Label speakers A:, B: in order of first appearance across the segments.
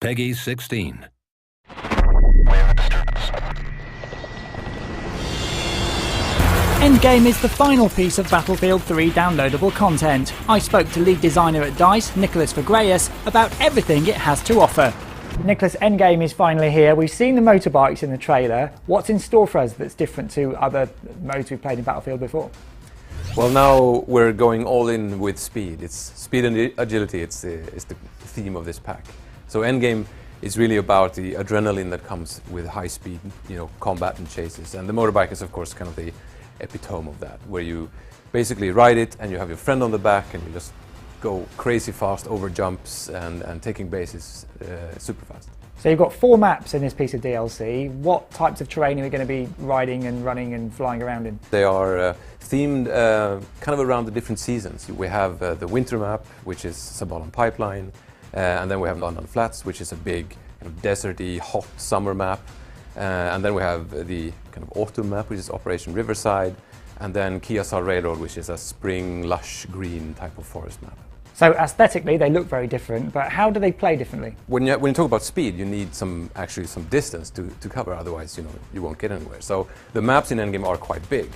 A: Peggy 16.
B: Endgame is the final piece of Battlefield 3 downloadable content. I spoke to lead designer at DICE, Nicholas Fagreus, about everything it has to offer. Nicholas, Endgame is finally here. We've seen the motorbikes in the trailer. What's in store for us that's different to other modes we've played in Battlefield before?
C: Well, now we're going all in with speed. It's speed and agility. It's the theme of this pack. So Endgame is really about the adrenaline that comes with high speed, combat and chases. And the motorbike is, of course, kind of the epitome of that, where you basically ride it and you have your friend on the back and you just go crazy fast over jumps and taking bases super fast.
B: So you've got 4 maps in this piece of DLC. What types of terrain are we going to be riding and running and flying around in?
C: They are themed kind of around the different seasons. We have the winter map, which is Sabalan Pipeline, and then we have London Flats, which is a big kind of deserty, hot summer map. And then we have the kind of autumn map, which is Operation Riverside, and then Kiasar Railroad, which is a spring, lush green type of forest map.
B: So aesthetically, they look very different, but how do they play differently?
C: When you talk about speed, you need some distance to cover, otherwise you won't get anywhere. So the maps in Endgame are quite big.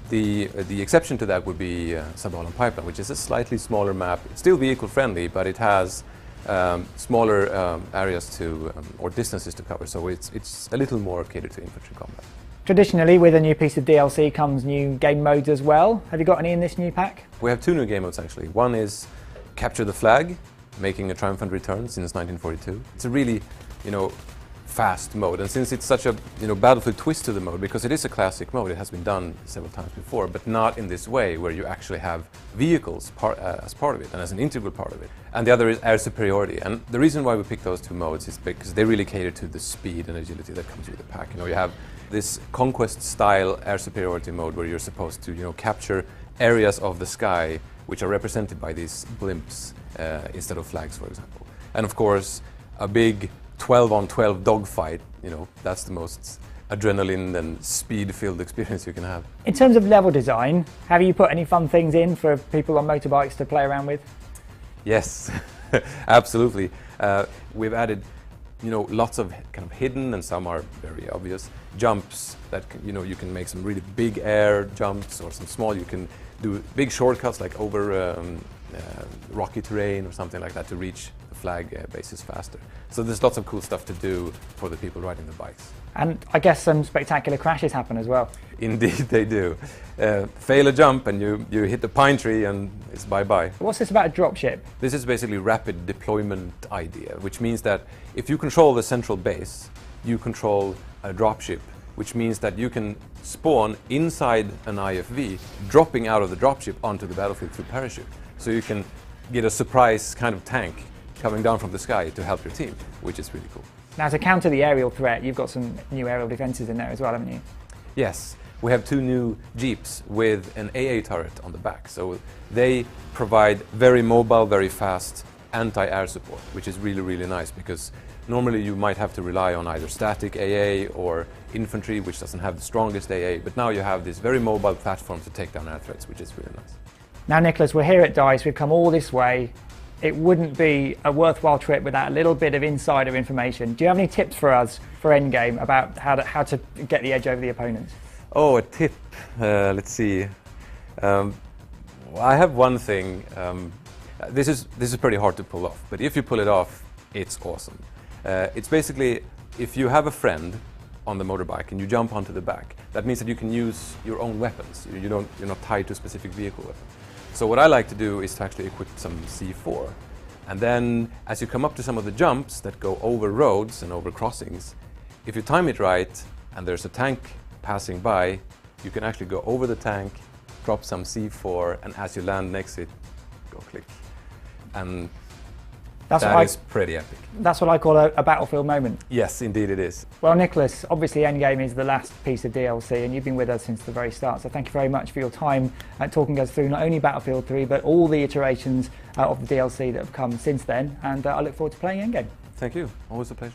C: The exception to that would be Sabalan Pipeline, which is a slightly smaller map. It's still vehicle friendly, but it has smaller areas or distances to cover, so it's a little more catered to infantry combat.
B: Traditionally, with a new piece of DLC comes new game modes as well. Have you got any in this new pack?
C: We have 2 new game modes actually. One is Capture the Flag, making a triumphant return since 1942. It's a really, fast mode, and since it's such a Battlefield twist to the mode, because it is a classic mode, it has been done several times before, but not in this way where you actually have vehicles as part of it and as an integral part of it. And the other is air superiority, and the reason why we picked those 2 modes is because they really cater to the speed and agility that comes with the pack. You have this conquest style air superiority mode where you're supposed to capture areas of the sky which are represented by these blimps instead of flags, for example. And of course a big 12-on-12 dogfight, that's the most adrenaline and speed-filled experience you can have.
B: In terms of level design, have you put any fun things in for people on motorbikes to play around with?
C: Yes, absolutely. We've added, lots of kind of hidden, and some are very obvious, jumps that, you can make some really big air jumps, or some small, you can do big shortcuts like over rocky terrain or something like that to reach the flag bases faster. So there's lots of cool stuff to do for the people riding the bikes.
B: And I guess some spectacular crashes happen as well.
C: Indeed they do. Fail a jump and you hit the pine tree and it's bye-bye.
B: What's this about a dropship?
C: This is basically rapid deployment idea, which means that if you control the central base, you control a dropship, which means that you can spawn inside an IFV, dropping out of the dropship onto the battlefield through parachute. So you can get a surprise kind of tank coming down from the sky to help your team, which is really cool.
B: Now, to counter the aerial threat, you've got some new aerial defences in there as well, haven't you?
C: Yes, we have 2 new Jeeps with an AA turret on the back. So they provide very mobile, very fast anti-air support, which is really, really nice, because normally you might have to rely on either static AA or infantry, which doesn't have the strongest AA, but now you have this very mobile platform to take down air threats, which is really nice. Now,
B: Nicholas, we're here at DICE, we've come all this way. It wouldn't be a worthwhile trip without a little bit of insider information. Do you have any tips for us for Endgame about how to get the edge over the opponents?
C: Oh, a tip. Let's see. I have one thing. This is pretty hard to pull off, but if you pull it off, it's awesome. It's basically, if you have a friend on the motorbike and you jump onto the back, that means that you can use your own weapons. You're not tied to a specific vehicle weapon. So what I like to do is to actually equip some C4. And then as you come up to some of the jumps that go over roads and over crossings, if you time it right and there's a tank passing by, you can actually go over the tank, drop some C4, and as you land next to it, go click. And that is pretty epic.
B: That's what I call a Battlefield moment.
C: Yes, indeed it is.
B: Well, Nicholas, obviously Endgame is the last piece of DLC, and you've been with us since the very start, so thank you very much for your time talking us through not only Battlefield 3, but all the iterations of the DLC that have come since then, and I look forward to playing Endgame.
C: Thank you, always a pleasure.